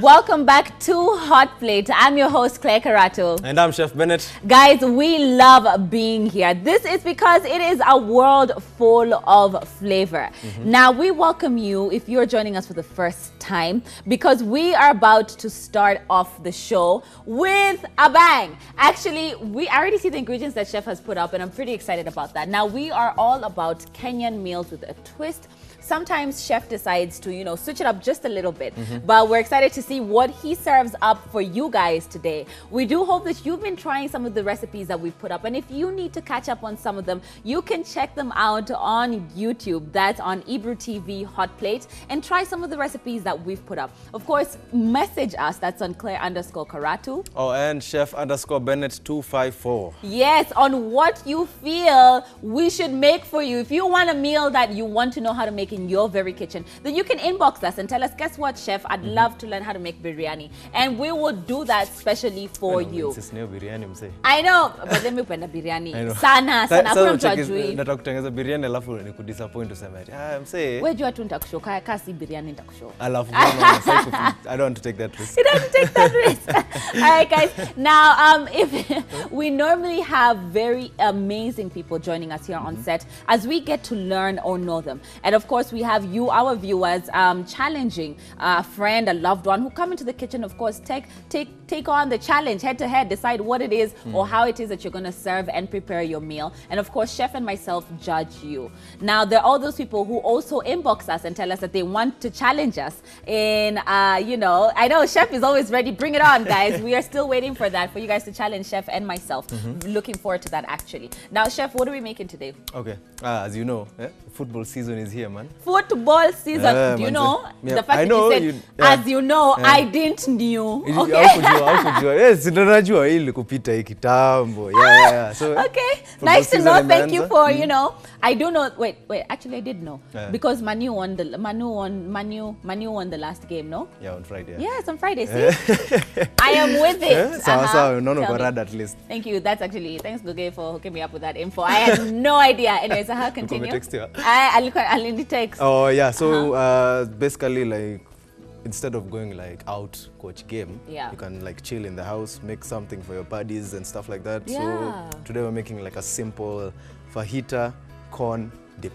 Welcome back to Hot Plate. I'm your host, Claire Karato. And I'm Chef Bennett. Guys, we love being here. This is because it is a world full of flavor. Now, we welcome you if you're joining us for the first time because we are about to start off the show with a bang. Actually, I already see the ingredients that Chef has put up and I'm pretty excited about that. Now, we are all about Kenyan meals with a twist. Sometimes Chef decides to, switch it up just a little bit. But we're excited to see what he serves up for you guys today. We do hope that you've been trying some of the recipes that we've put up. And if you need to catch up on some of them, you can check them out on YouTube. That's on Ebru TV Hot Plate. And try some of the recipes that we've put up. Of course, message us. That's on Claire_Karatu. Oh, and Chef_Bennett 254. Yes, on what you feel we should make for you. If you want a meal that you want to know how to make in your very kitchen, then you can inbox us and tell us, guess what, Chef, I'd love to learn how to make biryani, and we will do that specially for you. I know, but then we penda biryani sana kuna mtu ajui nataka kutengeneza biryani alafu ni kudisappoint useme I'm saying wewe jua tu nitakushow kasi biryani nitakushow alafu I don't want to take that risk. You don't take that risk. All right, guys. Now, if we normally have very amazing people joining us here on set as we get to learn or know them, and of course we have you, our viewers, challenging a friend, a loved one who come into the kitchen. Of course, take on the challenge head to head, decide what it is or how it is that you're going to serve and prepare your meal. And of course, Chef and myself judge you. Now, there are all those people who also inbox us and tell us that they want to challenge us in, I know Chef is always ready. Bring it on, guys. We are still waiting for that, for you guys to challenge Chef and myself. Looking forward to that, actually. Now, Chef, what are we making today? Okay. As you know, football season is here, man. Football season. Do you know? The fact that you said, as you know, I didn't knew. Okay. Yes, tunajua hili kupita hii kitambo. Yeah. So, okay. Nice to know. Thank you for, I do know. Wait. Actually, I did know because Manu won the last game. No. Yeah, on Friday. Yes, on Friday. See, I am with it. So no, at least. Thank you. That's actually thanks, Luge, for hooking me up with that info. I had no idea. Anyways, I'll continue. I'll in the text. Oh yeah. So basically, like, instead of going like out coach game, you can like chill in the house, make something for your buddies and stuff like that. So today we're making like a simple fajita corn dip.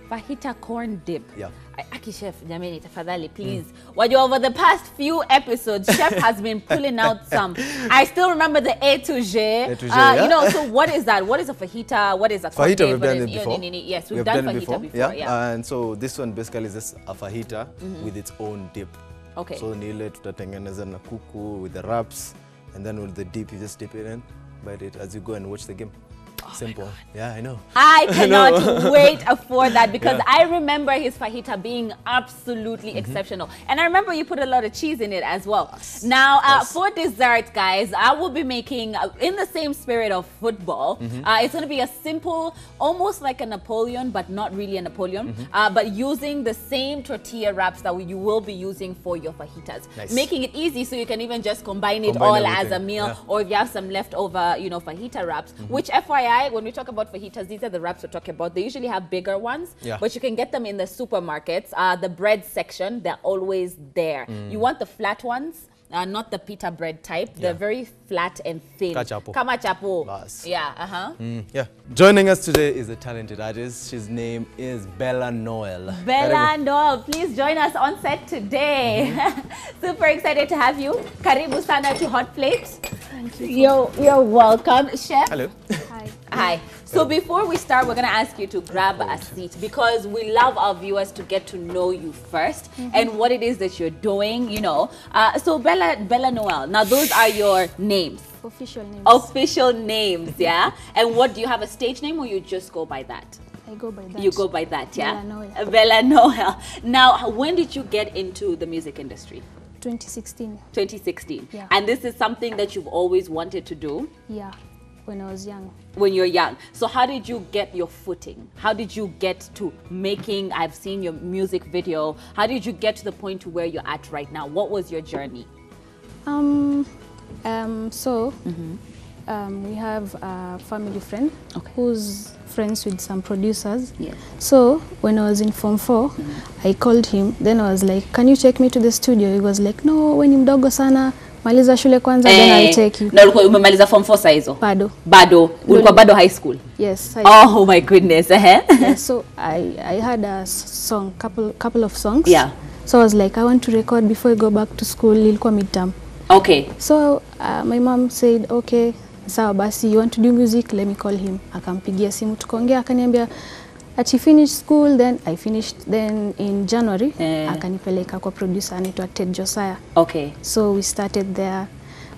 Fajita corn dip. Yeah. Aki Chef, jameni, tafadhali, please. Over the past few episodes, Chef has been pulling out some. I still remember the A to Z. So what is that? What is a fajita? What is a corn dip? Fajita, we've done it before. Yes, we've done fajita before. Yeah. And so this one basically is just a fajita with its own dip. Okay. So nile tutatengeneza na kuku with the wraps, and then with the dip, you just dip it in, bite it as you go and watch the game. Simple. Yeah, I know. I cannot wait for that because I remember his fajita being absolutely exceptional. And I remember you put a lot of cheese in it as well. Yes. Now, for dessert, guys, I will be making, in the same spirit of football, it's going to be a simple, almost like a Napoleon, but not really a Napoleon, but using the same tortilla wraps that you will be using for your fajitas. Nice. Making it easy so you can even just combine it all as a meal, or if you have some leftover, fajita wraps, which FYI, when we talk about fajitas, these are the wraps we're talking about. They usually have bigger ones, but you can get them in the supermarkets. The bread section, they're always there. You want the flat ones, not the pita bread type. They're very flat and thin. Kama chapo. Yeah, Yeah. Joining us today is a talented artist. His name is Bella Noel. Bella Noel, please join us on set today. Super excited to have you. Karibu sana to Hot Plate. Thank you. You're welcome. Chef. Hello. Hi. So before we start, we're going to ask you to grab a seat because we love our viewers to get to know you first and what it is that you're doing, So Bella Noel, now those are your names. Official names. Official names, yeah? And what, do you have a stage name or you just go by that? I go by that. You go by that, yeah? Bella Noel. Bella Noel. Now, when did you get into the music industry? 2016. 2016. Yeah. And this is something that you've always wanted to do? Yeah, when I was young. When you're young. So how did you get your footing? How did you get to making, I've seen your music video, how did you get to the point to where you're at right now? What was your journey? We have a family friend who's friends with some producers. Yes. So when I was in Form 4, I called him, then I was like, can you take me to the studio? He was like, no, we ni mdogo sana, maliza shule kwanza, then I'll take you. Na ulikuwa umemaliza form 4 hizo? Bado. Ulikuwa bado high school? Yes. Oh my goodness. Yeah, so I had a song, couple of songs. Yeah. So I was like, I want to record before I go back to school. Ilikuwa midterm. Okay. So my mom said, okay, sawa basi, you want to do music? Let me call him. Akampigia simu tukaongea, akaniambia ati finish school, then I finished. Then in January, akanipeleka kwa producer anaitwa Ted Josiah. Okay. So we started there.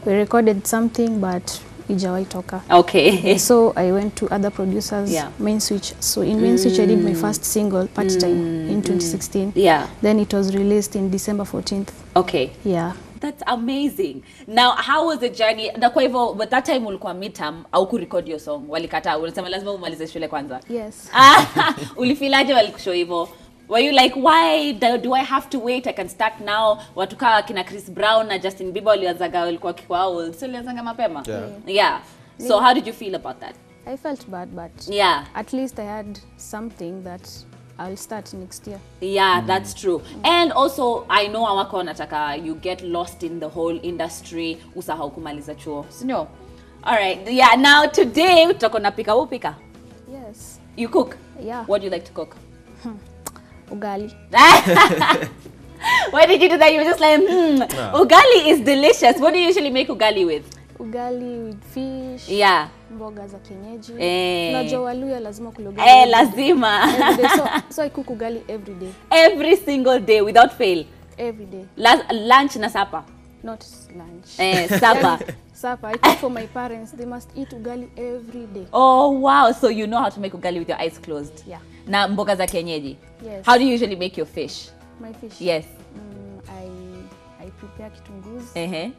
We recorded something, but ijawahi toka. Okay. So I went to other producers, Main Switch. So in Main Switch, I did my first single, Part Time, in 2016. Yeah. Then it was released in December 14th. Okay. Yeah. That's amazing. Now, how was the journey? Na kwa hivyo, but that time ulikuwa midterm, au kurecord your song? Walikataa, ulisema lazima umalize shule kwanza? Yes. Ulifilaje walikushow hivyo? Were you like, why do I have to wait? I can start now. Watuka kina Chris Brown na Justin Bieber walianzaga walikuwa kikwa old. So walianzaga mapema? Yeah. So how did you feel about that? I felt bad, but at least I had something that I'll start next year. Yeah, that's true. And also, I know awako wanataka you get lost in the whole industry, usahau kumaliza chuo. No. All right. Yeah, now today tutako na pika. Upika? Yes. You cook? Yeah. What do you like to cook? Ugali. Why did you do that? You were just like, ugali is delicious. What do you usually make ugali with? Ugali with fish. Yeah. Mboga za kienyeji. Unajua Waluya lazima kula ugali. Lazima. So I cook ugali every day. Every single day without fail. Every day. Lunch na supper. Not lunch. Supper. Supper. I cook for my parents. They must eat ugali every day. Oh wow! So you know how to make ugali with your eyes closed. Yeah. Na mboga za kienyeji. Yes. How do you usually make your fish? My fish. Yes. I prepare kitungus. Then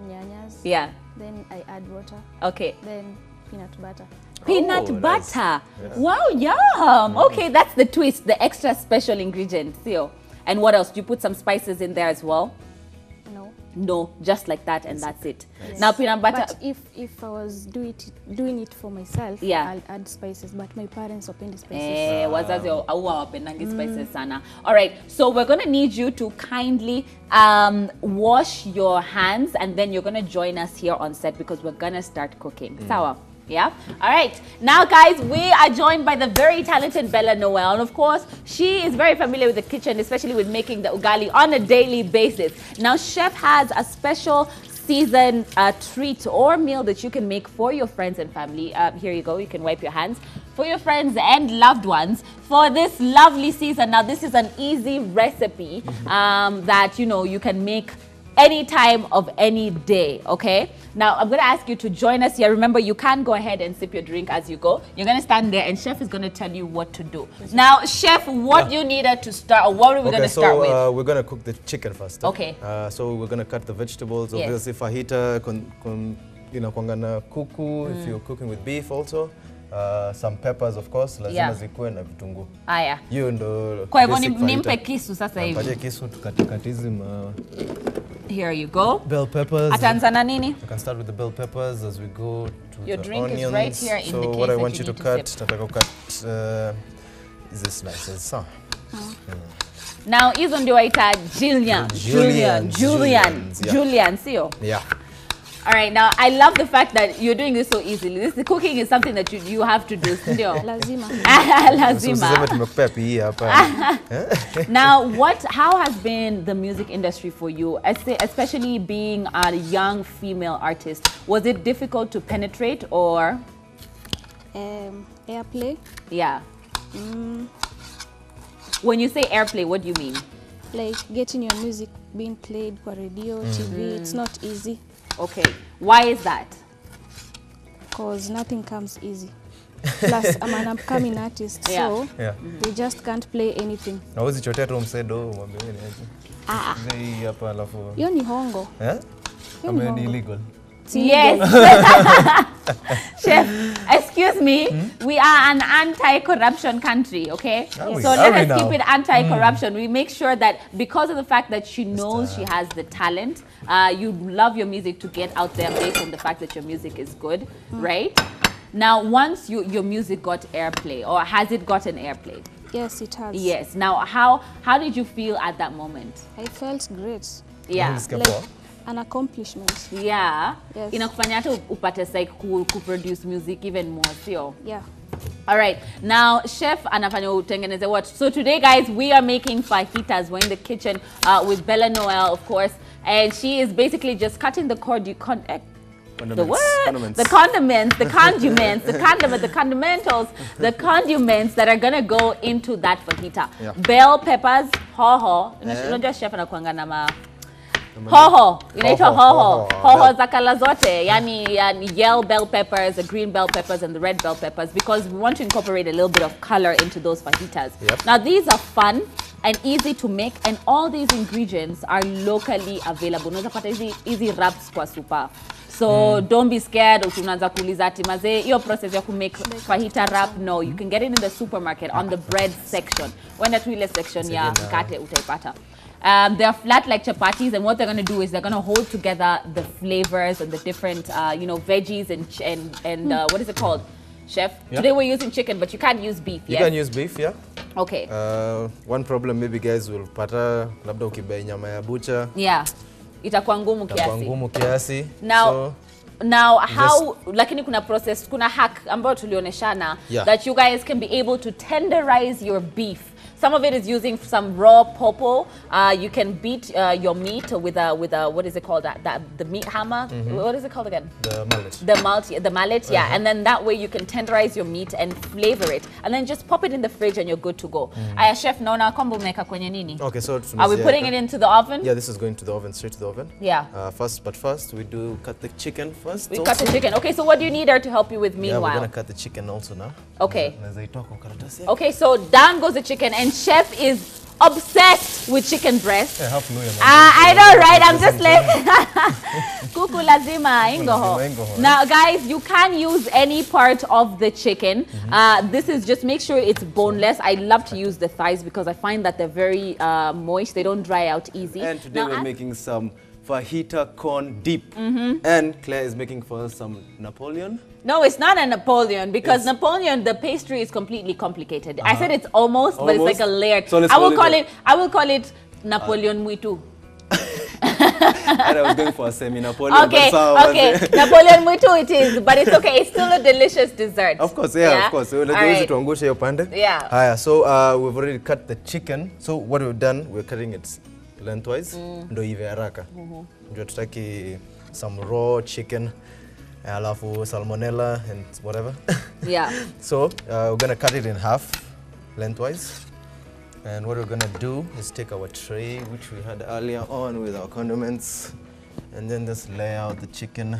nyanyas. Yeah. Then I add water. Okay. Then peanut butter. Peanut butter. Nice. Wow, yum. Okay, that's the twist, the extra special ingredient. Theo. And what else? Do you put some spices in there as well? No, just like that, and that's it. Yes. Now peanut butter. But if I was doing it for myself, I'll add spices. But my parents open the spices. Wazazi hawapendangi spices sana. All right, so we're gonna need you to kindly wash your hands, and then you're gonna join us here on set because we're gonna start cooking. Sawa. Yeah. All right. Now, guys, we are joined by the very talented Bella Noel. And of course, she is very familiar with the kitchen, especially with making the ugali on a daily basis. Now, Chef has a special season treat or meal that you can make for your friends and family. Here you go. You can wipe your hands. For your friends and loved ones for this lovely season. Now, this is an easy recipe that, you know, you can make any time of any day, okay? Now, I'm going to ask you to join us here. Remember, you can go ahead and sip your drink as you go. You're going to stand there, and Chef is going to tell you what to do. Now, Chef, what you needed to start, or what are we going to start with? We're going to cook the chicken first. Okay. So we're going to cut the vegetables. Obviously, fajita, kwangana kuku, if you're cooking with beef also. Some peppers, of course, lazima zikuwe na vitunguu. Aya. Hiyo ndo. Kwa hivyo nimpe kisu sasa hivi. Patie kisu tukatikatizi Here you go. Bell peppers. Ataanza na nini? I can start with the bell peppers as we go to your the drink onions. Is right here in so the case what I want you to cut, sip. Is this slices. Now, hizo ndio waita Julian, sio? Yeah. All right, now I love the fact that you're doing this so easily. This cooking is something that you have to do. Lazima. Now, how has been the music industry for you, especially being a young female artist? Was it difficult to penetrate or? Airplay. Yeah. When you say airplay, what do you mean? Like getting your music being played for radio, TV. It's not easy. Okay, why is that? Because nothing comes easy. Plus, I'm an upcoming artist, so we just can't play anything. Hawezi chotea tu msedo mwambie ni aje. Hii hapa alafu. Hiyo ni hongo. Hiyo ni illegal. Yes. Chef, excuse me, we are an anti-corruption country, okay? So let us keep it anti-corruption. We make sure that because of the fact that she knows she has the talent, you love your music to get out there based on the fact that your music is good, right? Now, once your music got airplay, or has it gotten airplay? Yes, it has. Yes. Now, how did you feel at that moment? I felt great. Yeah. Like an accomplishment. Yeah. Yes. Inakufanya hata upate like produce music even more, sio? Yeah. All right, now chef anafanya utengeneze what? So today, guys, we are making fajitas. We're in the kitchen with Bella Noel, of course, and she is basically just cutting the the what? Condiments. The condiments, the condiments, the condiment, the condimentals, the condiments that are gonna go into that fajita. Yeah. Bell peppers, hoho. Unajua chef anakuanga na hoho, inaitwa hoho. Hoho za kala zote, yani yellow bell peppers, the green bell peppers, and the red bell peppers, because we want to incorporate a little bit of color into those fajitas. Yep. Now these are fun and easy to make, and all these ingredients are locally available. Unaweza pata easy wraps kwa super. So don't be scared unaanza kuuliza ati maze hiyo process ya make fajita wrap. No, you can get it in the supermarket on the bread section. When that ile section ya mkate utaipata. They're flat like chapatis, and what they're going to do is they're going to hold together the flavors and the different, veggies and what is it called, chef? Yep. Today we're using chicken, but you can't use beef. You can use beef, yeah. Okay. One problem maybe guys will pata labda ukibai nyama ya butcher. Yeah. Itakuwa ngumu kiasi. Itakuwa ngumu kiasi. Now how lakini kuna process, kuna hack ambayo tulioneshana that you guys can be able to tenderize your beef. Some of it is using some raw popo. You can beat your meat with a what is it called, the meat hammer? What is it called again? The mallet. The mallet, yeah. And then that way you can tenderize your meat and flavor it, and then just pop it in the fridge and you're good to go. Chef, naona kombo umeka kwenye nini? Okay, so are we putting it into the oven? Yeah, this is going to the oven, straight to the oven. Yeah. First we do cut the chicken first. We cut the chicken. Okay, so what do you need her to help you with meanwhile? Yeah, we're gonna cut the chicken also now. Okay. Okay, so down goes the chicken, and chef is obsessed with chicken breast. I know, right? I'm just like kuku lazima ingoho. Now guys, you can use any part of the chicken. This is just make sure it's boneless. I love to use the thighs because I find that they're very moist. They don't dry out easy. And today we're making some fajita corn dip. And Claire is making for us some Napoleon. No, it's not a Napoleon, because Napoleon, the pastry is completely complicated. I said it's almost, but it's like a layered. So I will call it Napoleon Muitu. And I was going for a semi-Napoleon. Okay, Napoleon Muitu it is, but it's okay. It's still a delicious dessert. Of course, yeah, of course. So let's to angusha your pande. Yeah. So we've already cut the chicken. So what we've done, we're cutting it lengthwise. Ndo ive haraka. Ndio tutaki some raw chicken. Alafu salmonella and whatever. Yeah. So we're gonna cut it in half lengthwise, and what we're gonna do is take our tray which we had earlier on with our condiments, and then just lay out the chicken.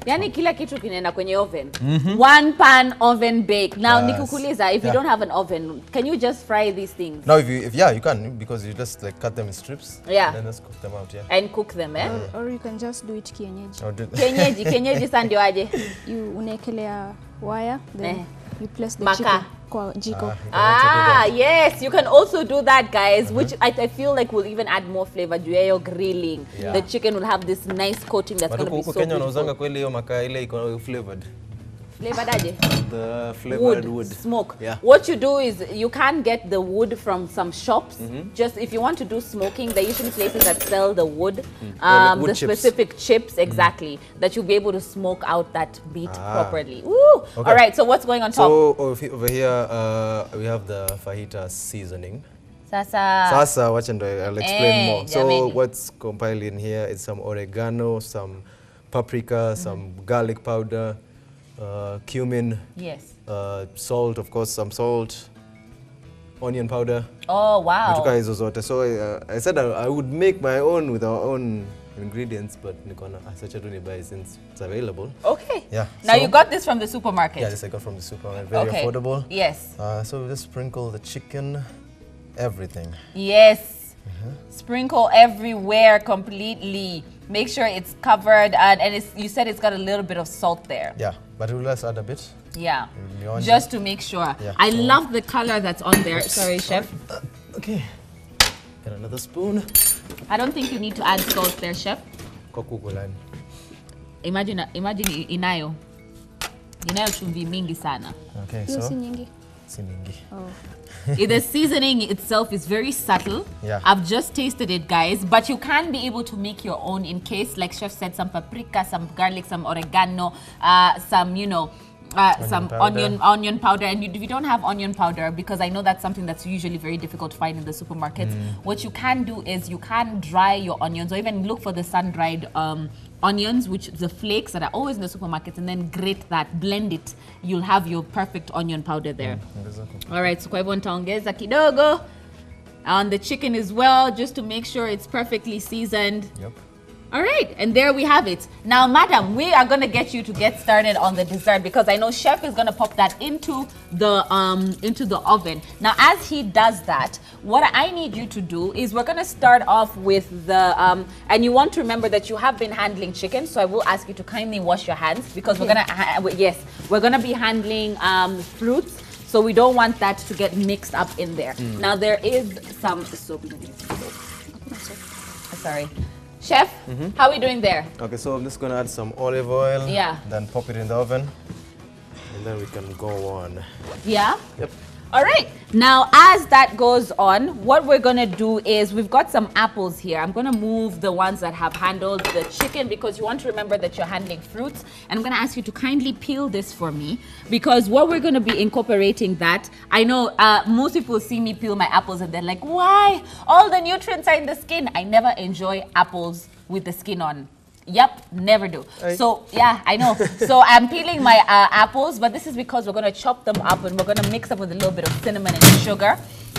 Yani kila kitu kinaenda kwenye oven. One pan oven bake. Now nikukuliza, if you don't have an oven, can you just fry these things? No, if you can, because you just like cut them in strips. Yeah. And then just cook them out, And cook them, eh? Or you can just do it kienyeji. Kienyeji sandio aje. You unekelea wire, then you place the chicken kwa jiko. Yes, you can also do that, guys, which I feel like will even add more flavor. Jueyo grilling. The chicken will have this nice coating that's going to be so Kenya unauzanga kweli hiyo makaa ile iko flavored. Flavored aje? The flavored wood. Smoke. Yeah. What you do is you can get the wood from some shops. Just if you want to do smoking, there are usually places that sell the wood, wood the chips. specific chips, exactly, that you'll be able to smoke out that meat properly. Woo! Okay. All right, so what's going on top? So over here we have the fajita seasoning. Sasa, watch and I'll explain more. So what's compiled in here is some oregano, some paprika, some garlic powder, cumin, salt, of course, some salt, onion powder. Oh, wow. So I said I would make my own with our own ingredients, but Nikona buy since it's available. Okay. Yeah. Now you got this from the supermarket. Yeah, this I got from the supermarket. Very affordable. Yes. So we just sprinkle the chicken, everything. Yes. Sprinkle everywhere completely. Make sure it's covered, and you said it's got a little bit of salt there. Yeah, but we'll just add a bit. Yeah, just to make sure. Yeah. I love the color that's on there. Sorry, chef. Okay. Get another spoon. I don't think you need to add salt there, chef. Imagine inayo chumvi mingi sana. Okay, so si nyingi. Si mingi. Oh. The seasoning itself is very subtle. Yeah. I've just tasted it, guys, but you can be able to make your own in case, like Chef said, some paprika, some garlic, some oregano, some, you know, some onion powder. And if you don't have onion powder, because I know that's something that's usually very difficult to find in the supermarkets, what you can do is you can dry your onions, or even look for the sun-dried onions, which the flakes that are always in the supermarkets, and then grate that, blend it. You'll have your perfect onion powder there. All right, so kwa hivyo nitaongeza kidogo on the chicken as well, just to make sure it's perfectly seasoned. Yep. All right, and there we have it. Now, madam, we are going to get you to get started on the dessert, because I know Chef is going to pop that into the oven. Now, as he does that, what I need you to do is we're going to start off with the and you want to remember that you have been handling chicken, so I will ask you to kindly wash your hands, because we're going to we're going to be handling fruits. So we don't want that to get mixed up in there. Now, there is some soap. Sorry. Chef, how are we doing there? Okay, so I'm just going to add some olive oil. Yeah. Then pop it in the oven. And then we can go on. Yeah? Yep. All right. Now, as that goes on, what we're going to do is we've got some apples here. I'm going to move the ones that have handled the chicken, because you want to remember that you're handling fruits. And I'm going to ask you to kindly peel this for me, because what we're going to be incorporating that, I know most people see me peel my apples and they're like, why? All the nutrients are in the skin. I never enjoy apples with the skin on. Yep, never do. Right. So, yeah, I know. So I'm peeling my apples, but this is because we're going to chop them up and we're going to mix them with a little bit of cinnamon and sugar.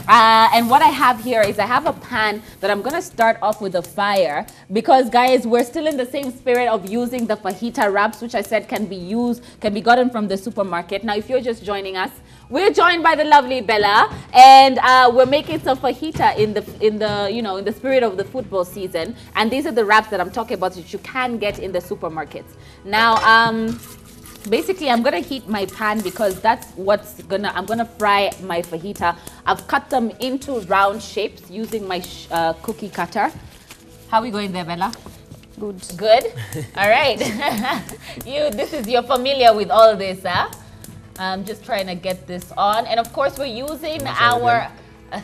And what I have here is I have a pan that I'm going to start off with a fire, because, guys, we're still in the same spirit of using the fajita wraps, which I said can be gotten from the supermarket. Now, if you're just joining us, we're joined by the lovely Bella, and we're making some fajita in the spirit of the football season. And these are the wraps that I'm talking about that you can get in the supermarkets. Now, basically, I'm gonna heat my pan, because that's I'm gonna fry my fajita. I've cut them into round shapes using my cookie cutter. How are we going there, Bella? Good. Good? All right. You're familiar with all this, huh? I'm just trying to get this on. And of course, we're using our...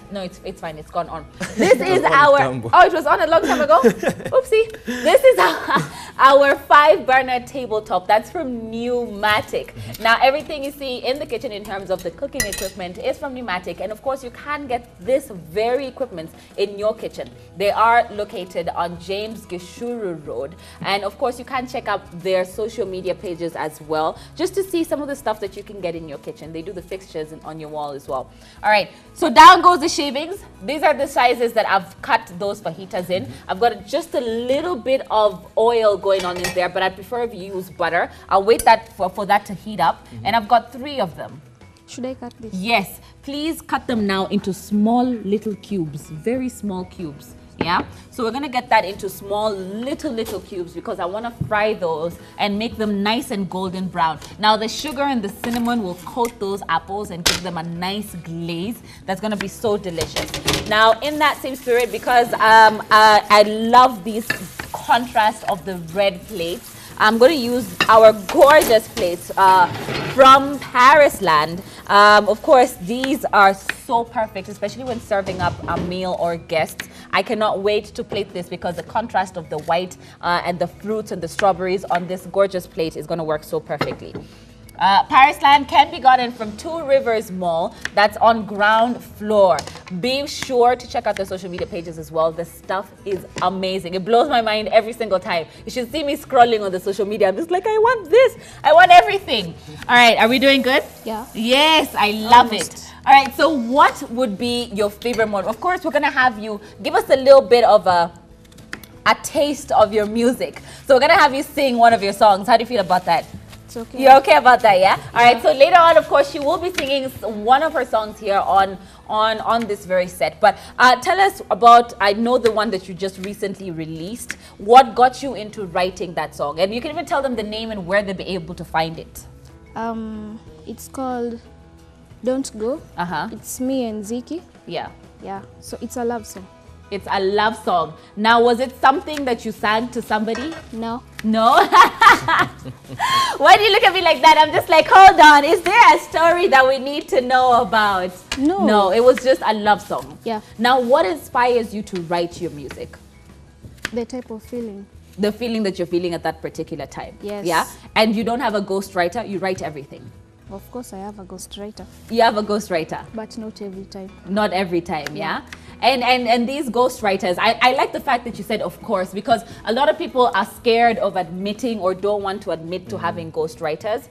no, it's fine. It's gone on. This is our... Oh, it was on a long time ago? Oopsie. This is our 5-burner tabletop. That's from Pneumatic. Now, everything you see in the kitchen in terms of the cooking equipment is from Pneumatic. And of course, you can get this very equipment in your kitchen. They are located on James Gishuru Road. And of course, you can check out their social media pages as well, just to see some of the stuff that you can get in your kitchen. They do the fixtures on your wall as well. All right, so down goes the shavings. These are the sizes that I've cut those fajitas in. I've got just a little bit of oil going on in there, but I prefer if you use butter. I'll wait for that to heat up. And I've got 3 of them. Should I cut this? Yes, please cut them now into small little cubes, very small cubes. Yeah, so we're gonna get that into small little cubes, because I want to fry those and make them nice and golden brown. Now the sugar and the cinnamon will coat those apples and give them a nice glaze that's gonna be so delicious. Now, in that same spirit, because I love these contrast of the red plates, I'm going to use our gorgeous plates from Parisland. Of course, these are so perfect, especially when serving up a meal or guests. I cannot wait to plate this, because the contrast of the white and the fruits and the strawberries on this gorgeous plate is going to work so perfectly. Parisland can be gotten from 2 Rivers Mall. That's on ground floor. Be sure to check out their social media pages as well. The stuff is amazing. It blows my mind every single time. You should see me scrolling on the social media. I'm just like, I want this. I want everything. All right, are we doing good? Yeah. Yes, I love it. All right, so what would be your favorite mode? Of course, we're going to have you give us a little bit of a taste of your music. So we're going to have you sing one of your songs. How do you feel about that? It's okay. You're okay about that, yeah? All right, so later on, of course, she will be singing one of her songs here on this very set. But tell us about, I know the one that you just recently released. What got you into writing that song? And you can even tell them the name and where they'll be able to find it. It's called Don't Go. It's me and Ziki. Yeah. Yeah, so it's a love song. It's a love song. Now, was it something that you sang to somebody? No. No? Why do you look at me like that? I'm just like, hold on. Is there a story that we need to know about? No. No, it was just a love song. Yeah. Now, what inspires you to write your music? The type of feeling. The feeling that you're feeling at that particular time. Yes. Yeah. And you don't have a ghostwriter. You write everything. Of course, I have a ghostwriter. You have a ghostwriter. But not every time. Not every time, yeah? And these ghostwriters, I like the fact that you said of course, because a lot of people are scared of admitting or don't want to admit to having ghostwriters.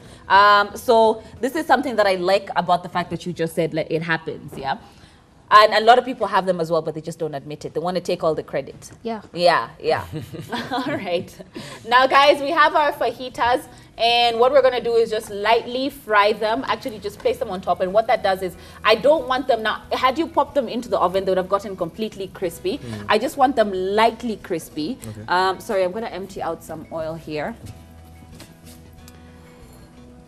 So this is something that I like about the fact that you just said like, it happens, yeah? And a lot of people have them as well, but they just don't admit it. They want to take all the credit. Yeah. Yeah, yeah. All right. Now, guys, we have our fajitas. And what we're going to do is just lightly fry them. Actually, just place them on top. And what that does is, I don't want them now. Had you popped them into the oven, they would have gotten completely crispy. I just want them lightly crispy. Okay. Sorry, I'm going to empty out some oil here.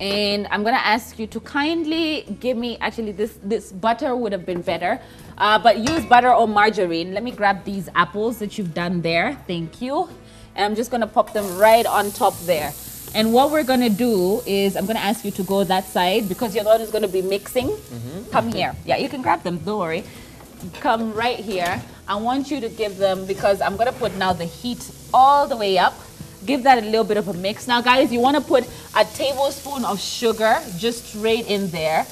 And I'm going to ask you to kindly give me, actually, this butter would have been better. But use butter or margarine. Let me grab these apples that you've done there. Thank you. And I'm just going to pop them right on top there. And what we're going to do is I'm going to ask you to go that side because you're the one who's going to be mixing. Come here. Yeah, you can grab them. Don't worry. Come right here. I want you to give them, because I'm going to put now the heat all the way up. Give that a little bit of a mix. Now, guys, you want to put a tablespoon of sugar just straight in there.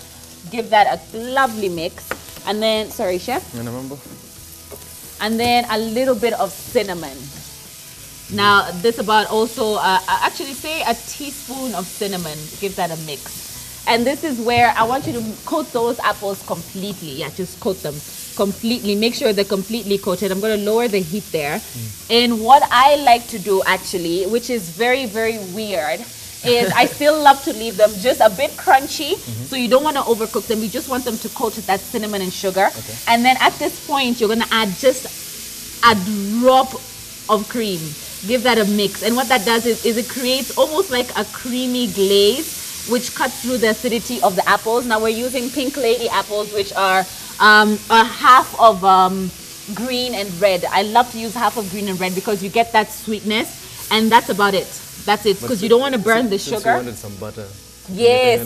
Give that a lovely mix. And then, sorry, chef. And then a little bit of cinnamon. Now, this about also, actually say a teaspoon of cinnamon. Give that a mix. And this is where I want you to coat those apples completely. Yeah, just coat them completely. Make sure they're completely coated. I'm going to lower the heat there. And what I like to do, actually, which is very, very weird, is I still love to leave them just a bit crunchy. So you don't want to overcook them. You just want them to coat with that cinnamon and sugar. Okay. And then at this point, you're going to add just a drop of cream. Give that a mix. And what that does is it creates almost like a creamy glaze, which cuts through the acidity of the apples. Now we're using Pink Lady apples, which are a half of green and red. I love to use half of green and red because you get that sweetness, and that's about it. That's it, because you don't want to burn the sugar. You wanted some butter. Yes.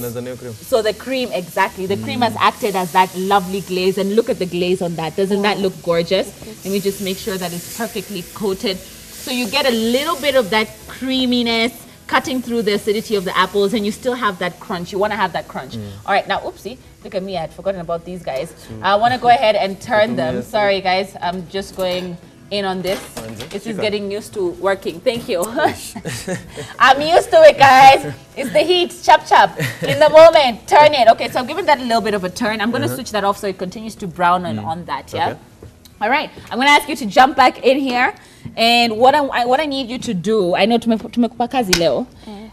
So the cream, exactly. The cream has acted as that lovely glaze, and look at the glaze on that. Doesn't that look gorgeous? Let me just make sure that it's perfectly coated. So you get a little bit of that creaminess cutting through the acidity of the apples, and you still have that crunch. You want to have that crunch. All right, now, oopsie, look at me. I had forgotten about these guys. I want to go ahead and turn them. Sorry, guys. I'm just going in on this. This is getting used to working. Thank you. I'm used to it, guys. It's the heat. Chop, chop. In the moment, turn it. Okay, so I'm giving that a little bit of a turn. I'm going to switch that off so it continues to brown on that, yeah? Okay. All right, I'm going to ask you to jump back in here. And what I need you to do, I know tumekupa kazi leo.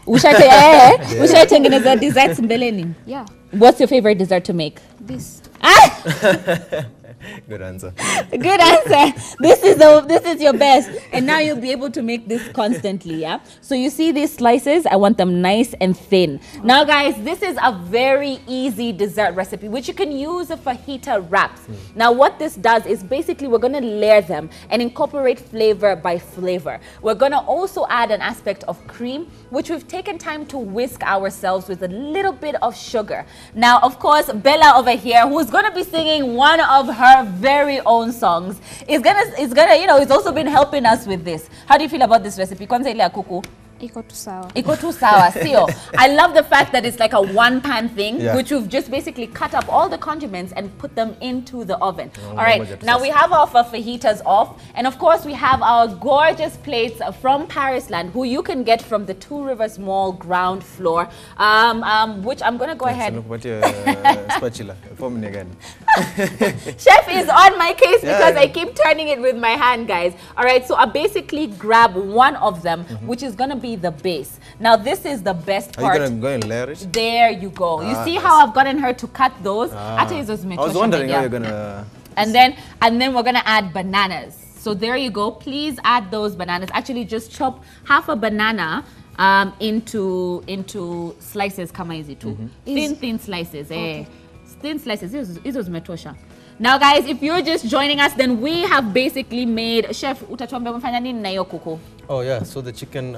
Ushatengeneza desserts mbeleni. Yeah. What's your favorite dessert to make? This. Good answer. Good answer. This is your best, and now you'll be able to make this constantly. Yeah. So you see these slices? I want them nice and thin. Now, guys, this is a very easy dessert recipe, which you can use a fajita wraps. Now, what this does is basically we're going to layer them and incorporate flavor by flavor. We're going to also add an aspect of cream, which we've taken time to whisk ourselves with a little bit of sugar. Now, of course, Bella over here, who's going to be singing one of her very own songs, is gonna, you know, it's also been helping us with this. How do you feel about this recipe? Kwanza ile ya kuku. Iko tu sawa. Iko tu sawa, sio. I love the fact that it's like a one-pan thing, which we've just basically cut up all the condiments and put them into the oven. All right, now we have our fajitas off, and of course we have our gorgeous plates from Parisland, who you can get from the Two Rivers Mall ground floor, which I'm gonna go ahead. Spatula. Chef is on my case because I keep turning it with my hand, guys. All right, so I basically grab one of them, which is gonna be the base. Now this is the best part. Are you gonna go and layer it? There you go. You see how I've gotten her to cut those? I was wondering how you're gonna. And then we're gonna add bananas. So there you go. Please add those bananas. Actually, just chop half a banana into slices kama hizi tu. Thin slices. Thin slices. Hizo zimetosha. Now, guys, if you're just joining us, then we have basically made, Chef, utatuambia umefanya nini na hiyo kuku? Oh yeah, so the chicken,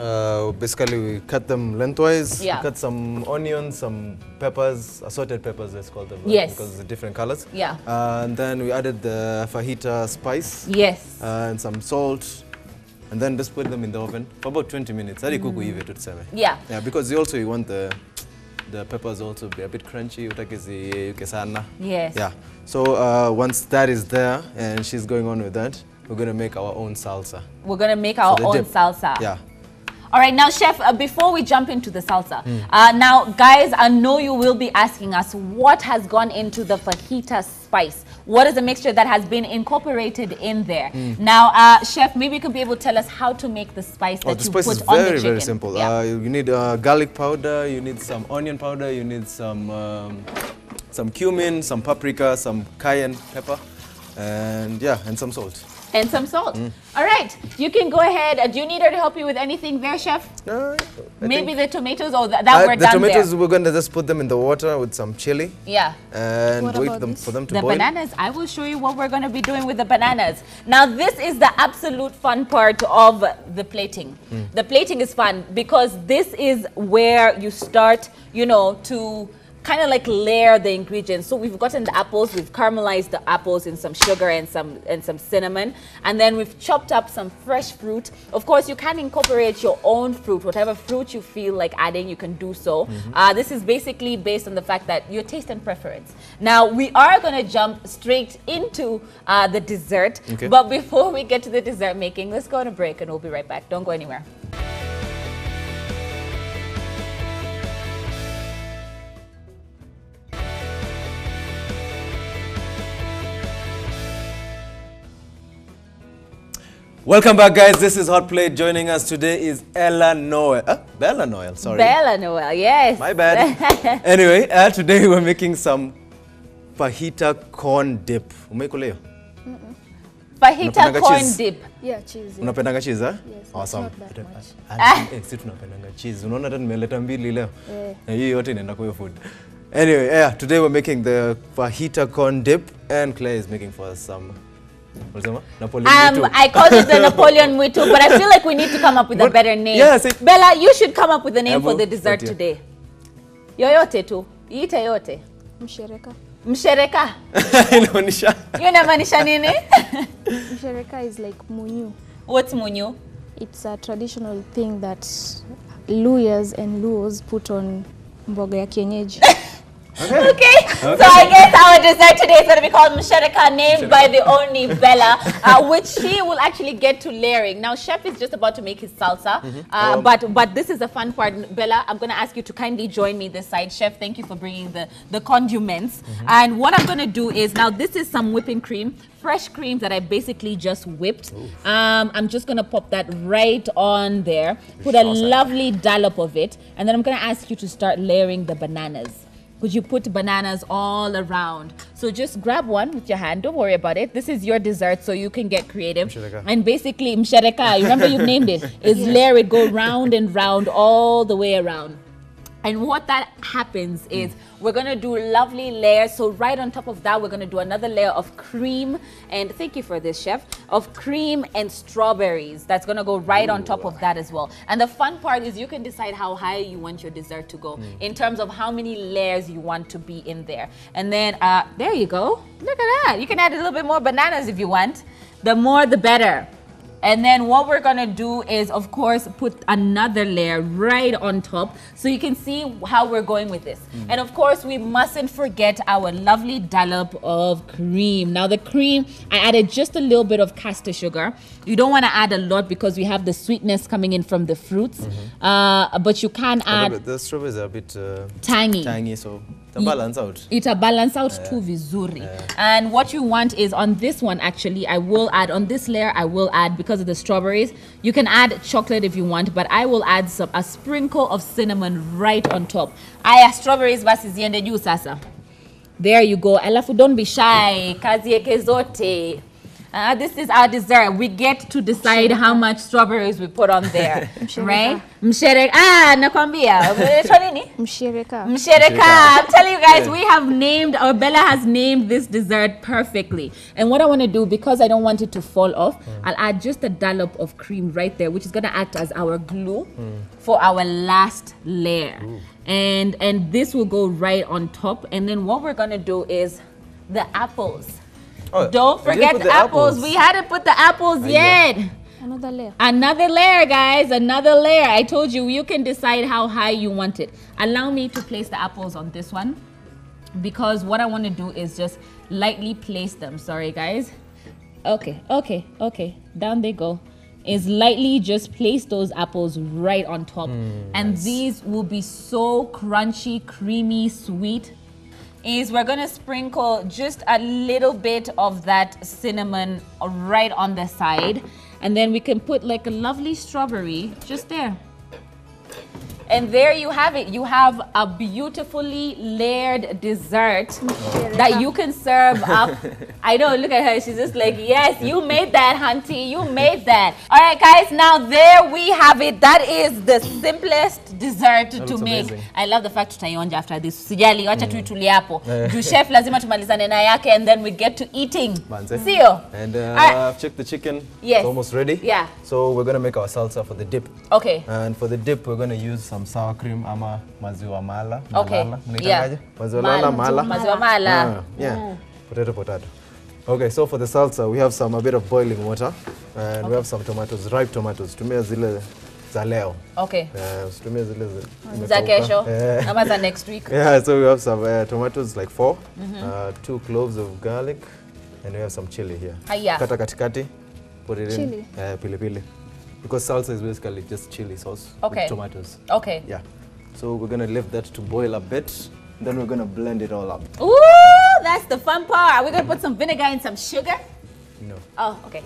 basically we cut them lengthwise. Yeah. We cut some onions, some peppers, assorted peppers, let's call them. Yes. Because of the different colors. Yeah. And then we added the fajita spice. Yes. And some salt. And then just put them in the oven for about 20 minutes. Yeah. Yeah, because you want the peppers also be a bit crunchy. Yes. Yeah. So once that is there and she's going on with that, we're going to make our own salsa. We're going to make our own salsa. Yeah. All right, now, Chef, before we jump into the salsa, now, guys, I know you will be asking us what has gone into the fajita spice. What is the mixture that has been incorporated in there? Now, Chef, maybe you can be able to tell us how to make the spice that you put on the chicken. The spice is very, very simple. Yeah. You need garlic powder, you need some onion powder, you need some cumin, some paprika, some cayenne pepper, and yeah, and some salt. And some salt. All right, you can go ahead. Do you need her to help you with anything there, Chef? No. Maybe the tomatoes or that we're done there. The tomatoes, we're going to just put them in the water with some chili. Yeah. And wait for them to boil. The bananas, I will show you what we're going to be doing with the bananas. Now, this is the absolute fun part of the plating. The plating is fun because this is where you start, you know, to kind of like layer the ingredients. So we've gotten the apples, we've caramelized the apples in some sugar and some cinnamon, and then we've chopped up some fresh fruit. Of course, you can incorporate your own fruit, whatever fruit you feel like adding, you can do so. This is basically based on the fact that your taste and preference. Now, we are going to jump straight into the dessert, but before we get to the dessert making, let's go on a break and we'll be right back. Don't go anywhere. Welcome back, guys. This is Hot Plate. Joining us today is Bella Noel, sorry. Bella Noel, yes. My bad. Anyway, today we're making some fajita corn dip. Umekuleo? Fajita corn dip. Yeah, cheese. Unapendanga cheese, huh? Yes. Awesome. Not that much. Sisi tunapendanga cheese. Unaona hata nimeleta mbili leo. Hii yote inaenda kwa food. Anyway, yeah, today we're making the fajita corn dip and Claire is making for us some Napoleon I call it the Napoleon Mwitu, but I feel like we need to come up with a better name. Yes, Bella, you should come up with a name for the dessert today. Yoyote tu. Iite yote. Mshereka. Mshereka. Inamaanisha nini? Mshereka is like munyu. What's munyu? It's a traditional thing that Luyas and Luos put on mboga ya kienyeji. Okay. So I guess our dessert today is going to be called Mshereka, named by the only Bella, which she will actually get to layering. Now, Chef is just about to make his salsa, but this is the fun part. Bella, I'm going to ask you to kindly join me this side. Chef, thank you for bringing the condiments. And what I'm going to do is, now this is some whipping cream, fresh cream that I basically just whipped. I'm just going to pop that right on there, put a lovely dollop of it, and then I'm going to ask you to start layering the bananas. Could you put bananas all around? So just grab one with your hand. Don't worry about it. This is your dessert, so you can get creative. Mshereka. And basically, Mshereka, you remember you've named it, is layer it, go round and round all the way around. And what that happens is we're going to do lovely layers. So right on top of that, we're going to do another layer of cream. And thank you for this, Chef. Of cream and strawberries. That's going to go right on top of that as well. And the fun part is you can decide how high you want your dessert to go in terms of how many layers you want to be in there. And then there you go. Look at that. You can add a little bit more bananas if you want. The more, the better. And then what we're gonna do is, of course, put another layer right on top so you can see how we're going with this. And of course, we mustn't forget our lovely dollop of cream. Now the cream, I added just a little bit of caster sugar. You don't wanna add a lot because we have the sweetness coming in from the fruits. But you can add... The strawberries are a bit tangy, so it'll balance out. It'll balance out too vizuri. And what you want is on this one, actually, I will add, on this layer, I will add, because of the strawberries, you can add chocolate if you want, but I will add a sprinkle of cinnamon right on top. Aya, strawberries basi ziende juu sasa. There you go. Alafu, don't be shy. Kazi yake zote. This is our dessert. We get to decide how much strawberries we put on there, right? Mshereka. Nakwambia. Mshereka. I'm telling you guys, we have named, or Bella has named this dessert perfectly. And what I want to do, because I don't want it to fall off, I'll add just a dollop of cream right there, which is going to act as our glue for our last layer. And this will go right on top. And then what we're going to do is the apples. Oh, don't forget the apples. We hadn't put the apples yet. Another layer. Another layer, guys. Another layer. I told you, you can decide how high you want it. Allow me to place the apples on this one, because what I want to do is just lightly place them. Sorry, guys. Okay. Down they go. Is lightly just place those apples right on top. And nice. These will be so crunchy, creamy, sweet. Is we're gonna sprinkle just a little bit of that cinnamon right on the side, and then we can put like a lovely strawberry just there. And there you have it. You have a beautifully layered dessert that you can serve up. I know, look at her. She's just like, yes, you made that, hunty. You made that. All right, guys, now there we have it. That is the simplest dessert to make. Amazing. I love the fact tutaionja after this. Sijali, wacha tuitulie hapo. Du chef lazima tumalizane na yake, and then we get to eating. Sio? And I've checked the chicken. Yes. It's almost ready. Yeah. So we're going to make our salsa for the dip. Okay. And for the dip, we're going to use some sour cream ama maziwa mala. Okay. Yeah. Maziwa mala. Maziwa mala. Yeah. Potato. Okay, so for the salsa, we have a bit of boiling water, and we have some tomatoes, ripe tomatoes. Tumia zile za leo. Okay. Tumia zile za kesho. Ama za next week. Yeah, so we have some tomatoes, like 4, 2 cloves of garlic, and we have some chili here. Kata katikati, put it in. Pili. Because salsa is basically just chili sauce with tomatoes. Okay. Yeah. So we're gonna leave that to boil a bit. Then we're gonna blend it all up. Ooh, that's the fun part. Are we gonna put some vinegar and some sugar? No. Oh, okay.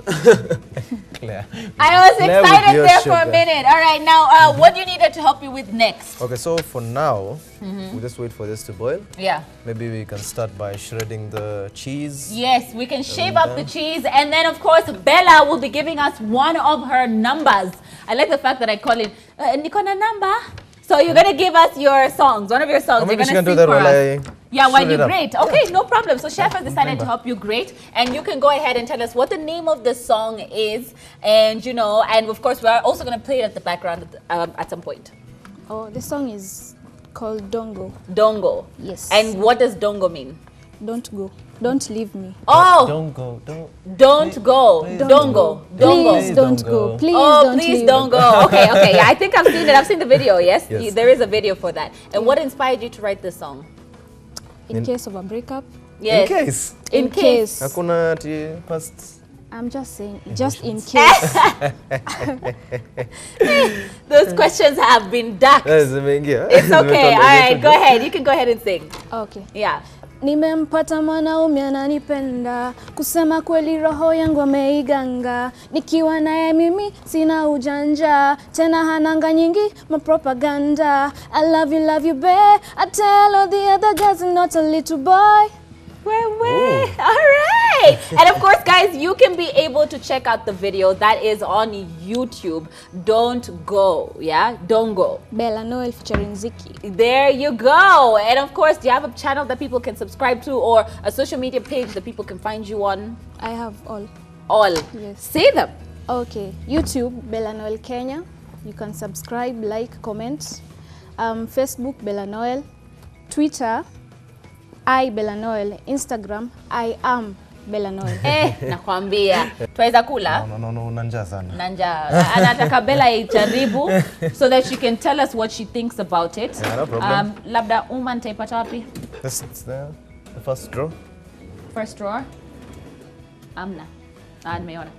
Claire. I was excited there for a minute. All right, now what do you need to help you with next? Okay, so for now, we'll just wait for this to boil. Yeah. Maybe we can start by shredding the cheese. Yes, we can shave up the cheese, and then of course Bella will be giving us one of her numbers. I like the fact that I call it Nikona number. So you're gonna give us your songs, one of your songs. Maybe you're gonna sing for us. Yeah, while you grate. Okay, no problem. So Chef has decided to help you grate, and you can go ahead and tell us what the name of the song is, and you know, and of course we're also gonna play it at the background at some point. Oh, the song is called Dongo. Dongo. Yes. And what does Dongo mean? Don't go. Don't leave me. Oh. Don't go. Don't go. Don't go. Please don't go. Please please don't go. Okay. Yeah, I think I've seen it. I've seen the video. Yes. There is a video for that. And what inspired you to write this song? In case of a breakup. Yes. In case. Hakuna past. I'm just saying, just in case. Those questions have been ducked. It's okay. All right, go ahead. You can go ahead and sing. Okay. Yeah. Nimempata mwanaume ananipenda, kusema kweli roho yangu ameiganga, nikiwa naye mimi sina ujanja, tena hananga nyingi mapropaganda. I love you babe, I tell all the other guys I'm not a little boy. All right. And of course, guys, you can be able to check out the video that is on YouTube. Don't go. Yeah, don't go. Bella Noel featuring Ziki. There you go. And of course, do you have a channel that people can subscribe to, or a social media page that people can find you on? I have all. All? Yes. Say them. Okay. YouTube, Bella Noel Kenya. You can subscribe, like, comment. Facebook, Bella Noel. Twitter, I Bella Noel. Instagram, I am Bella Noel. Nakwambia. Twaweza kula? No, nanja sana. Nanja. Anataka Bella ijaribu so that she can tell us what she thinks about it. Yeah, no problem. Labda nitaipata wapi? It's there. The first drawer. First drawer? Amna. Nimeona.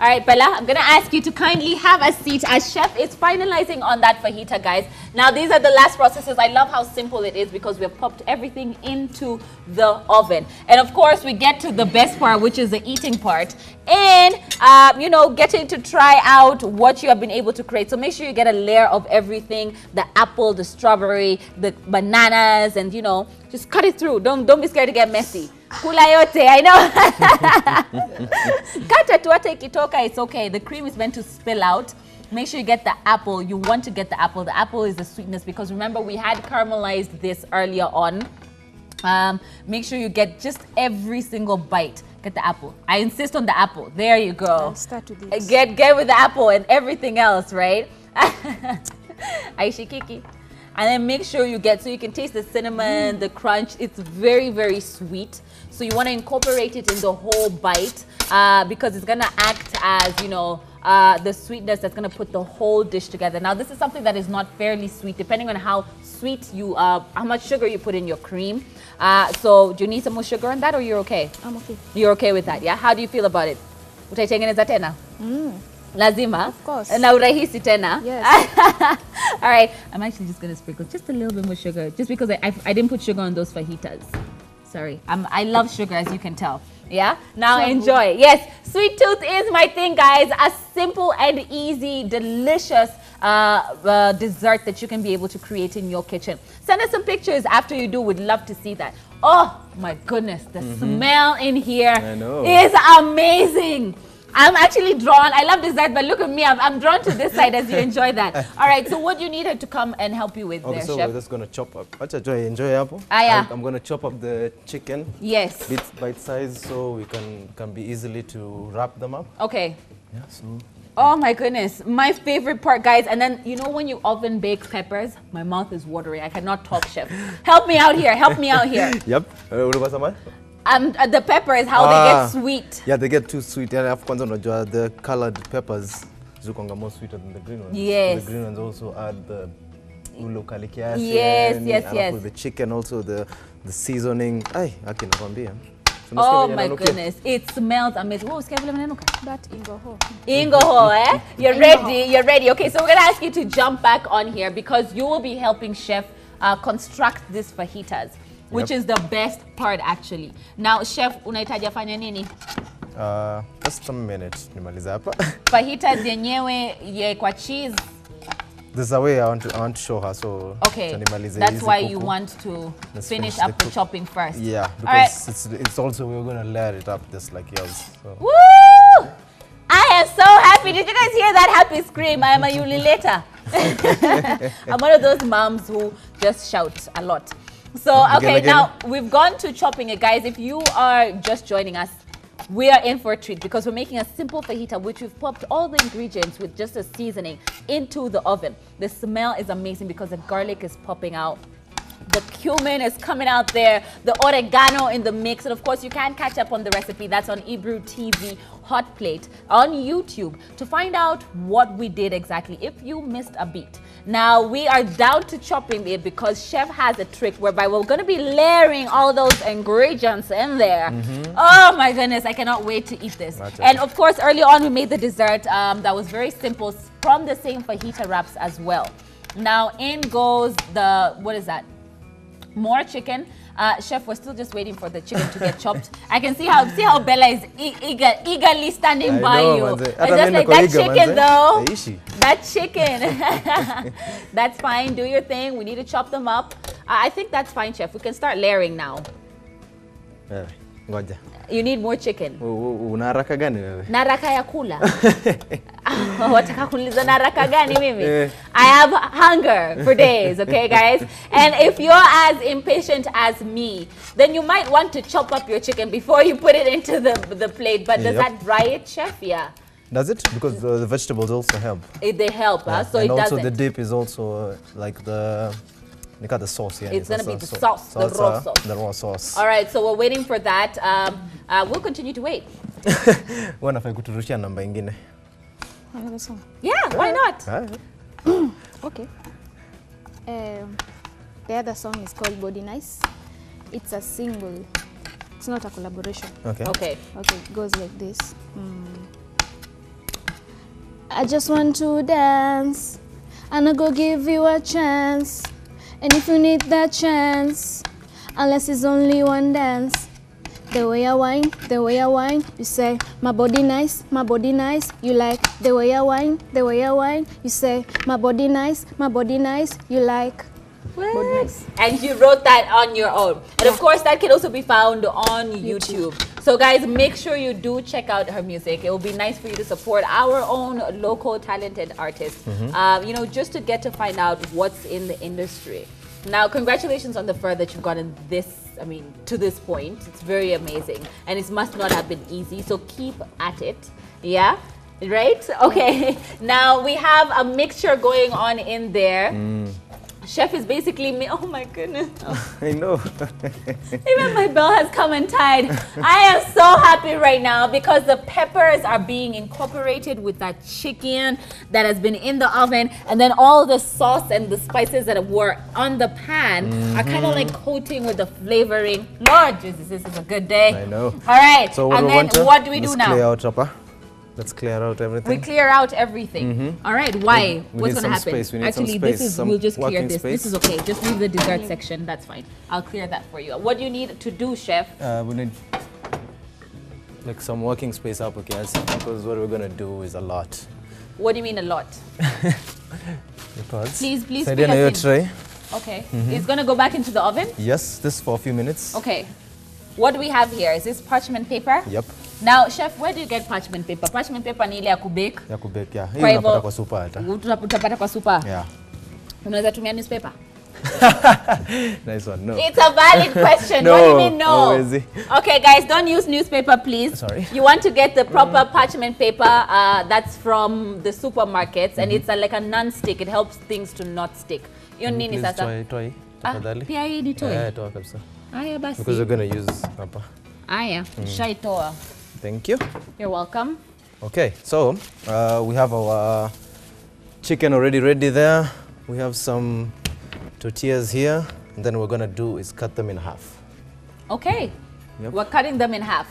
All right, Bella, I'm going to ask you to kindly have a seat as Chef is finalizing on that fajita, guys. Now, these are the last processes. I love how simple it is because we have popped everything into the oven. And of course, we get to the best part, which is the eating part. And, you know, getting to try out what you have been able to create. So make sure you get a layer of everything, the apple, the strawberry, the bananas, and, you know, just cut it through. Don't be scared to get messy. Kula yote, I know. Kata tu hata ikitoka, it's okay. The cream is meant to spill out. Make sure you get the apple. You want to get the apple. The apple is the sweetness because remember we had caramelized this earlier on. Make sure you get just every single bite. Get the apple. I insist on the apple. There you go. I'll start with this. Get with the apple and everything else, right? Aishi Kiki. And then make sure you get, so you can taste the cinnamon, the crunch. It's very, very sweet. So you want to incorporate it in the whole bite because it's going to act as, you know, the sweetness that's going to put the whole dish together. Now, this is something that is not fairly sweet, depending on how sweet you, how much sugar you put in your cream. So do you need some more sugar on that or you're okay? I'm okay. You're okay with that, yeah? How do you feel about it? Utaitengeneza tena? Lazima? Of course. Na urahisi tena? Yes. All right, I'm actually just going to sprinkle just a little bit more sugar, just because I didn't put sugar on those fajitas. Sorry, I love sugar, as you can tell. Yeah, now enjoy. Yes, sweet tooth is my thing, guys. A simple and easy, delicious dessert that you can be able to create in your kitchen. Send us some pictures after you do. We'd love to see that. Oh my goodness, the smell in here is amazing. I'm actually drawn. I love dessert, but look at me. I'm drawn to this side as you enjoy that. All right, so what do you need her to come and help you with there, so Chef? we're just going to chop up. Enjoy apple. Yeah. I'm going to chop up the chicken. Yes. Bits bite size so we can be easily to wrap them up. Okay. Yeah, so. Oh my goodness, my favorite part, guys. And then, you know, when you oven bake peppers, my mouth is watering. I cannot talk, Chef. Help me out here. Help me out here. Yep. The peppers, how they get sweet. Yeah, they get too sweet. Yeah, the colored peppers are more sweeter than the green ones. Yes. So the green ones also add the ulo yes. With the chicken, also the seasoning. Ay, oh my goodness, it smells amazing. Whoa, That ingoho. Ingoho, eh? You're ready, you're ready. Okay, so we're gonna ask you to jump back on here because you will be helping Chef construct these fajitas, which is the best part actually. Now, Chef, unahitaji afanye nini? Just some minutes, nimaliza hapa. Fajitas yenyewe ye kwa cheese. There's a way I want to show her, so okay, that's why you want to finish up the chopping first. Yeah, because it's also, we're going to layer it up just like yours. So. Woo! I am so happy. Did you guys hear that happy scream? I am a Yuli later. I'm one of those moms who just shout a lot. So, okay, now we've gone to chopping it, guys. If you are just joining us, we are in for a treat because we're making a simple fajita which we've popped all the ingredients with just a seasoning into the oven. The smell is amazing because the garlic is popping out. The cumin is coming out there, the oregano in the mix, and of course you can catch up on the recipe. That's on Ebrew TV Hot Plate on YouTube to find out what we did exactly if you missed a beat. Now we are down to chopping it because Chef has a trick whereby we're going to be layering all those ingredients in there. Oh my goodness, I cannot wait to eat this. And of course early on we made the dessert that was very simple from the same fajita wraps as well. Now in goes the, what is that? More chicken. Chef, we're still just waiting for the chicken to get chopped. I can see how Bella is eagerly standing by you. It's just like that chicken though. That chicken. That's fine. Do your thing. We need to chop them up. I think that's fine, Chef. We can start layering now. You need more chicken. Unaraka gani wewe? Naraka ya kula. Wataka kuuliza naraka gani mimi? I have hunger for days, okay guys? And if you're as impatient as me, then you might want to chop up your chicken before you put it into the plate. But does that dry it, Chef? Yeah. Does it? Because the vegetables also help. They help, huh? So and it doesn't. also the dip is also like the... They got the sauce here. It's going to be the sauce, the raw sauce. The raw sauce. All right, so we're waiting for that. We'll continue to wait. Wanafai kuturushia namba ingine. Another song? Yeah, why not? Okay. The other song is called Body Nice. It's a single. It's not a collaboration. Okay. Okay. Okay, it goes like this. I just want to dance, and I go give you a chance. And if you need that chance, unless it's only one dance, the way I whine, you say, my body nice, you like the way I whine, you say, my body nice, you like. Nice. And you wrote that on your own. And of course, that can also be found on YouTube. So guys, make sure you do check out her music. It will be nice for you to support our own local talented artists, you know, just to get to find out what's in the industry. Now, congratulations on the further that you've gotten to this point. It's very amazing. And it must not have been easy. So keep at it. Yeah? Right? Okay. Now, we have a mixture going on in there. Chef is basically me. Oh my goodness. Oh. I know. Even my bell has come and tied. I am so happy right now because the peppers are being incorporated with that chicken that has been in the oven, and then all the sauce and the spices that were on the pan are kind of like coating with the flavoring. Lord Jesus, this is a good day. I know. All right. So what what do we do now? Clear out, Chopper. Let's clear out everything. We clear out everything. All right. Why? What's going to happen? Actually, this is. We'll just clear this. This is okay. Just leave the dessert section. That's fine. I'll clear that for you. What do you need to do, Chef? We need like some working space up, okay? Because what we're going to do is a lot. What do you mean a lot? Because. Please. So your tray. Okay. It's going to go back into the oven. Yes. This for a few minutes. Okay. What do we have here? Is this parchment paper? Yep. Now, Chef, where do you get parchment paper? Parchment paper ni ile ya kubake. Ya kubake, yeah. Kwa hivyo, unapata kwa super hata. Utapata kwa super. Yeah. Unaweza tumia newspaper? Nice one. No. It's a valid question. No. What do you mean no? Always. Okay, guys, don't use newspaper, please. Sorry. You want to get the proper parchment paper that's from the supermarkets, and it's like a non-stick. It helps things to not stick. Your nini sasa? Toy. Tafadhali. Pia hii ni toy? Toa kabisa. Aya basi. Because we're going to use hapa. Aya, shaitoa. Thank you. You're welcome. Okay, so we have our chicken already ready there. We have some tortillas here, and then what we're gonna do is cut them in half. Okay. Yep. We're cutting them in half.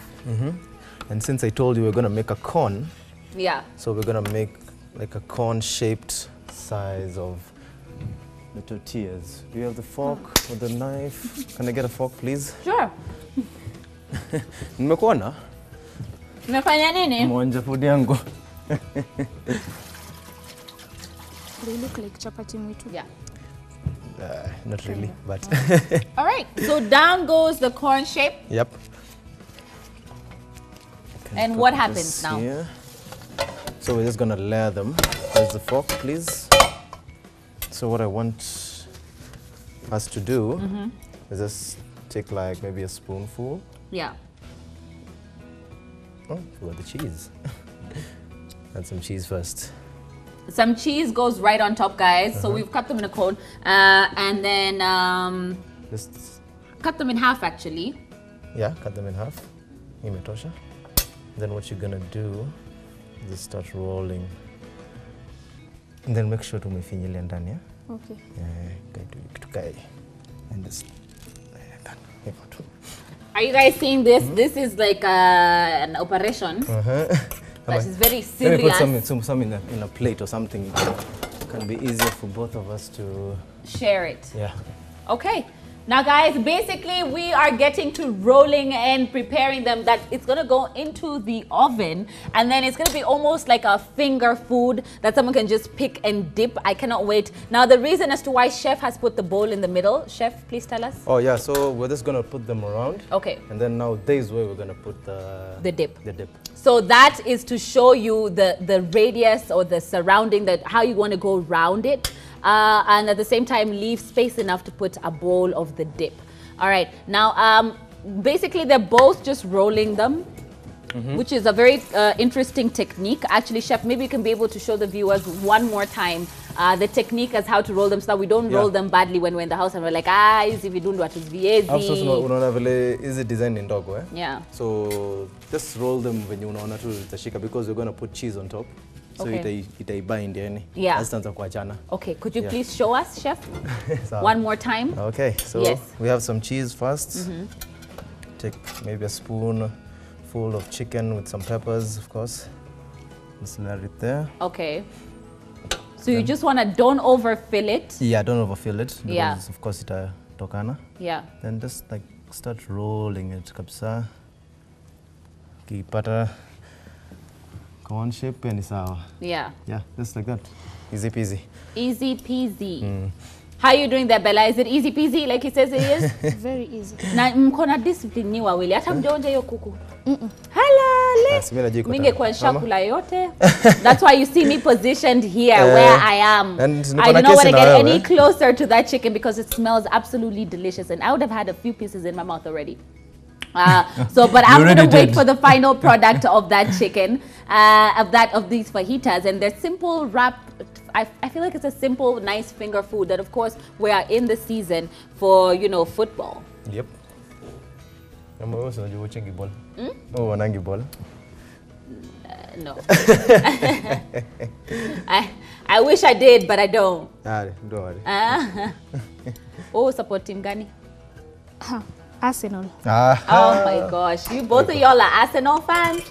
And since I told you we're gonna make a cone, yeah. So we're gonna make like a cone-shaped size of the tortillas. Do you have the fork or the knife? Can I get a fork, please? Sure. Nimekuona? Umefanya nini? Mwanja food yangu. They look like chapati mwitu. Yeah. Not really, but. All right. So down goes the corn shape. Yep. And what happens now? Here. So we're just gonna layer them. There's the fork, please. So what I want us to do is just take like maybe a spoonful. Yeah. Oh, forgot the cheese. Add some cheese first. Some cheese goes right on top, guys. So we've cut them in a cone, and then just cut them in half, actually. Yeah, cut them in half. Imetosha. Then what you're gonna do is just start rolling, and then make sure to umefinyilia ndani, yeah. Okay. Yeah, and just. Are you guys seeing this? This is like an operation. That is very serious. Let me put some in a plate or something. It can be easier for both of us to share it. Yeah. Okay. Now, guys, basically, we are getting to rolling and preparing them. That it's going to go into the oven, and then it's going to be almost like a finger food that someone can just pick and dip. I cannot wait. Now, the reason as to why Chef has put the bowl in the middle, Chef, please tell us. Oh, yeah. So we're just going to put them around. Okay. And then now this way we're going to put the dip. The dip. So that is to show you the radius or the surrounding, that how you want to go around it. And at the same time, leave space enough to put a bowl of the dip. All right. Now, basically, they're both just rolling them, which is a very interesting technique. Actually, Chef, maybe you can be able to show the viewers one more time the technique as how to roll them so that we don't roll them badly when we're in the house and we're like, hizi vidundo hatuviezi. Also, unaona vile is it design ndogo, eh? Yeah. So just roll them when you unaona tu itashika, because we're going to put cheese on top. So itaibind yani. Yeah. Asitanza kuachana. Okay, could you please show us, Chef? One more time. Okay, so we have some cheese first. Take maybe a spoon full of chicken with some peppers, of course. Just layer it there. Okay. So you just want to, don't overfill it. Yeah, don't overfill it, because of course itatokana. Yeah. Then just like start rolling it kabisa. Kipata cone shape ni sawa. Yeah. Yeah, just like that. Easy peasy. Easy peasy. How are you doing there, Bella? Is it easy peasy like he says it is? Very easy. Na mkona discipline ni wawili. Hata mjonja hiyo kuku. Halale. Minge kwa shakula yote. That's why you see me positioned here where I am. I don't want to get any closer to that chicken because it smells absolutely delicious. And I would have had a few pieces in my mouth already. But I'm going to wait for the final product of that chicken, of these fajitas. And they're simple wrap. I feel like it's a simple, nice finger food that, of course, we are in the season for, you know, football. Yep. Oh, wanangi ball? No. I wish I did, but I don't. Don't worry. Oh, support team gani? Arsenal. Oh my gosh, you both of y'all are Arsenal fans?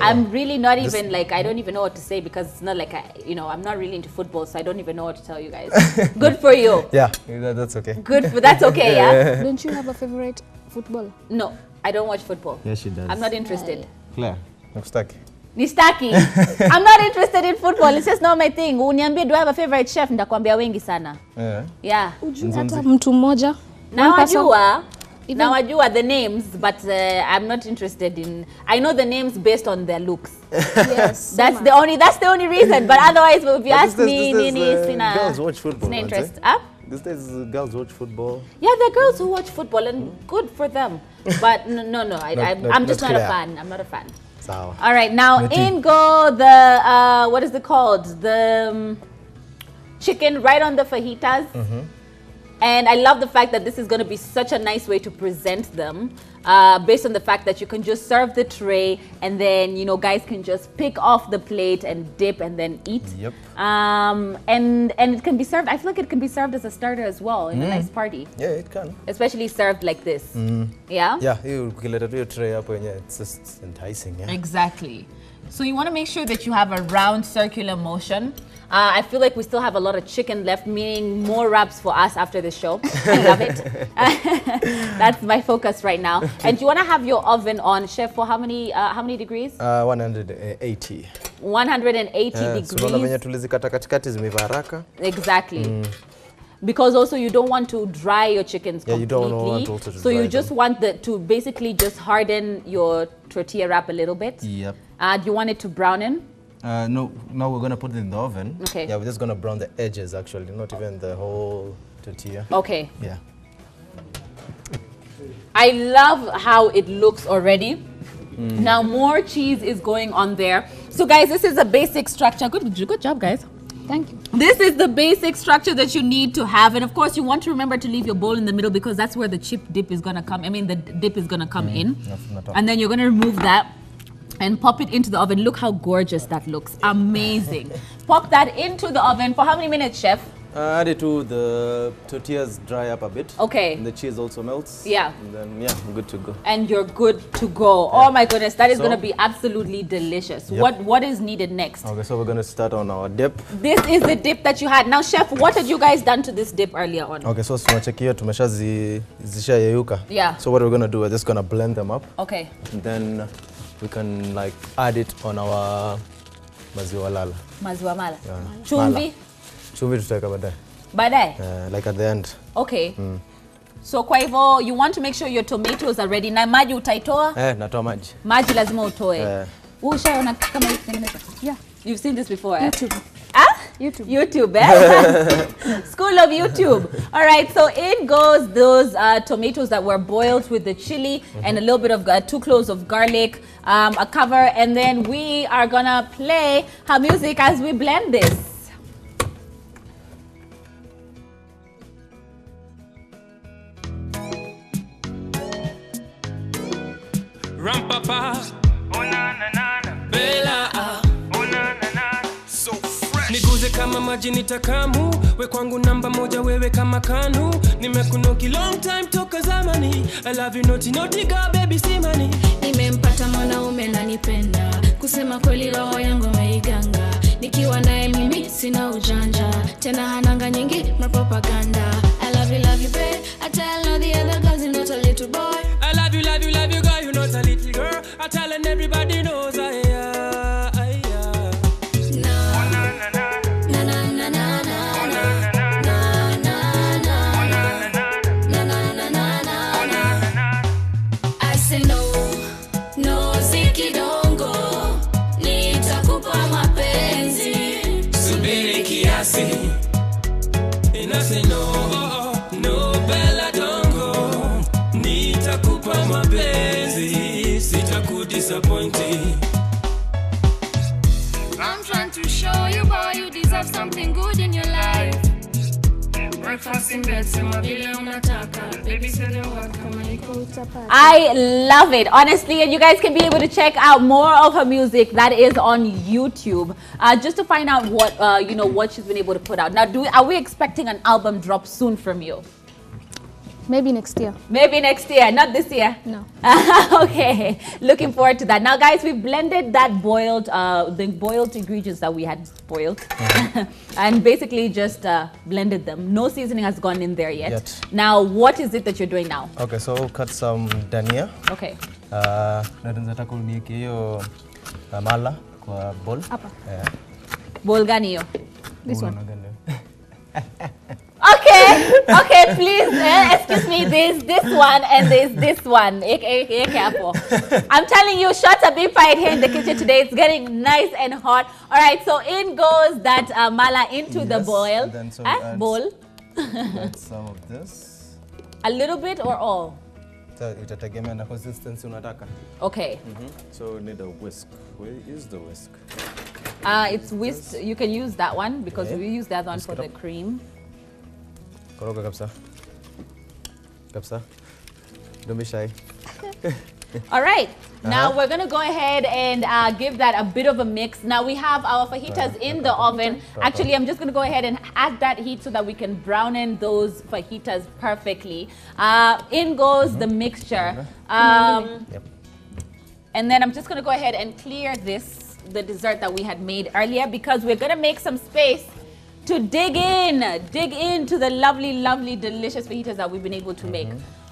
I'm really not even like, I don't even know what to say because it's not like, I'm not really into football, so I don't even know what to tell you guys. Good for you. Yeah, that's okay. That's okay, yeah? Don't you have a favorite football? No, I don't watch football. Yes, she does. I'm not interested. Claire, Nistaki. Nistaki? I'm not interested in football, it's just not my thing. Uniambie, do I have a favorite chef? Ndakwambia wengi sana. Yeah. Hata mtu mmoja? Now I do the names, but I'm not interested in. I know the names based on their looks. Yes, that's the only reason. But otherwise, if you ask me, girls watch football. Interest. These days, girls watch football. Yeah, there are girls who watch football, and good for them. But no, I'm just not a fan. I'm not a fan. All right, now in go the what is it called? The chicken right on the fajitas. And I love the fact that this is going to be such a nice way to present them based on the fact that you can just serve the tray and then, guys can just pick off the plate and dip and then eat. Yep. And it can be served, I feel like it can be served as a starter as well in a nice party. Yeah, it can. Especially served like this. Yeah? Yeah, you can let a tray up and it's just enticing. Yeah? Exactly. So you want to make sure that you have a round circular motion. I feel like we still have a lot of chicken left, meaning more wraps for us after the show. I love it. That's my focus right now. And you want to have your oven on, chef, for how many degrees? 180. 180 degrees. Exactly. Because also you don't want to dry your chickens completely. You don't want also to so you just want to basically just harden your tortilla wrap a little bit. Yep. Do you want it to brown in? No, now we're going to put it in the oven. Okay. Yeah, we're just going to brown the edges actually, not even the whole tortilla. Okay. Yeah. I love how it looks already. Now more cheese is going on there. So guys, this is a basic structure. Good job, guys. Thank you. This is the basic structure that you need to have. And of course, you want to remember to leave your bowl in the middle because that's where the chip dip is going to come. The dip is going to come in. And then you're going to remove that and pop it into the oven. Look how gorgeous that looks. Amazing. Pop that into the oven for how many minutes, chef? Add it to the tortillas dry up a bit. Okay. And the cheese also melts. Yeah. And then, yeah, we're good to go. And you're good to go. Yeah. Oh my goodness, that is going to be absolutely delicious. Yep. What is needed next? Okay, so we're going to start on our dip. This is the dip that you had. Now, chef, what had you guys done to this dip earlier on? Okay, so tunacheki tumesha yeyuka. Yeah. So what we're going to do, we're just going to blend them up. Okay. And then we can like add it on our maziwa lala. Maziwa mala. Yeah. Chumvi? Chumvi tutaweka baadaye. Baadaye? Like at the end. Okay. So kwa hivyo, you want to make sure your tomatoes are ready. Na maji utaitoa? Natoa maji. Maji lazima utoe. Ushaona kama hivi tengeneza? Yeah. You've seen this before, YouTube. YouTube, eh? School of YouTube. All right, so in goes those tomatoes that were boiled with the chili and a little bit of 2 cloves of garlic, a cover, and then we are gonna play her music as we blend this. Rampapa, oh na na na na, Bella, oh na na na, so fresh. Niguze kama maji nitakamu, we kwangu namba moja wewe kama kanu. Nimekunoki long time toka zamani, I love you naughty girl baby simani. Nimempata mwanaume nanipenda, kusema kweli roho yangu ameiganga. Nikiwa naye mimi sina ujanja, tena hananga nyingi propaganda. I love you babe, I tell all the other girls you're not a little boy. I love you girl, you're not a little girl. I tell and everybody knows disappointing. I'm trying to show you, boy, you deserve something good in your life. Breakfast in bed, I love it, honestly, and you guys can be able to check out more of her music that is on YouTube, just to find out what you know, what she's been able to put out. Now, are we expecting an album drop soon from you? Maybe next year. Maybe next year, not this year. No. Okay, looking forward to that. Now, guys, we blended that boiled, the boiled ingredients that we had boiled, and basically just blended them. No seasoning has gone in there yet. Now, what is it that you're doing now? Okay, so we'll cut some dania. Okay. Mala kwa bowl. Bowl gani yo? This one. Okay, okay, please, excuse me, there's this one and there's this one. I'm telling you, shots are being fired here in the kitchen today. It's getting nice and hot. All right, so in goes that mala into the boil. Bowl. Add some of this. A little bit or all? Itategemea na consistency unataka. Okay. So we need a whisk. Where is the whisk? It's whisked. You can use that one because we use that one for the cream. Koroga kapsa. Kapsa. Don't be shy. All right. Now we're going to go ahead and give that a bit of a mix. Now we have our fajitas in the oven. Actually, I'm just going to go ahead and add that heat so that we can brown in those fajitas perfectly. In goes the mixture. And then I'm just going to go ahead and clear the dessert that we had made earlier, because we're going to make some space to dig into the lovely, lovely, delicious fajitas that we've been able to make.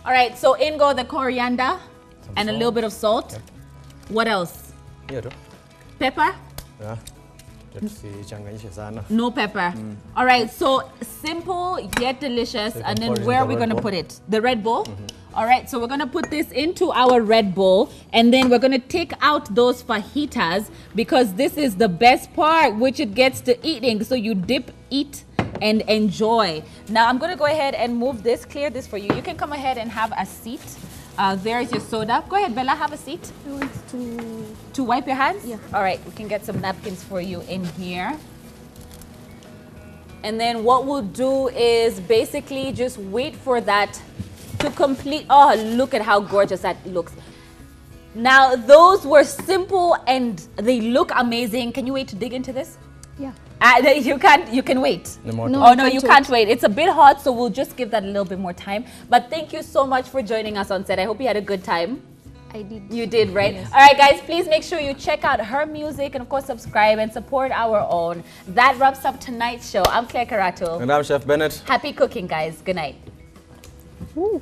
All right, so in go the coriander and a little bit of salt. What else? Pepper? Yeah. No pepper. All right, so simple yet delicious. And then where are we going to put it? The red bowl? All right, so we're going to put this into our red bowl, and then we're going to take out those fajitas, because this is the best part, which it gets to eating. So you dip, eat, and enjoy. Now I'm going to go ahead and move this, clear this for you. You can come ahead and have a seat. There's your soda. Go ahead, Bella, have a seat. To wipe your hands? Yeah. All right, we can get some napkins for you in here. And then what we'll do is basically just wait for that to complete. Oh, look at how gorgeous that looks. Now, those were simple and they look amazing. Can you wait to dig into this? Yeah. You can wait. No, you can't wait. It's a bit hot, so we'll just give that a little bit more time. But thank you so much for joining us on set. I hope you had a good time. I did. You did, right? Yes. All right, guys, please make sure you check out her music and, of course, subscribe and support our own. That wraps up tonight's show. I'm Claire Karato. And I'm Chef Bennett. Happy cooking, guys. Good night. Ooh.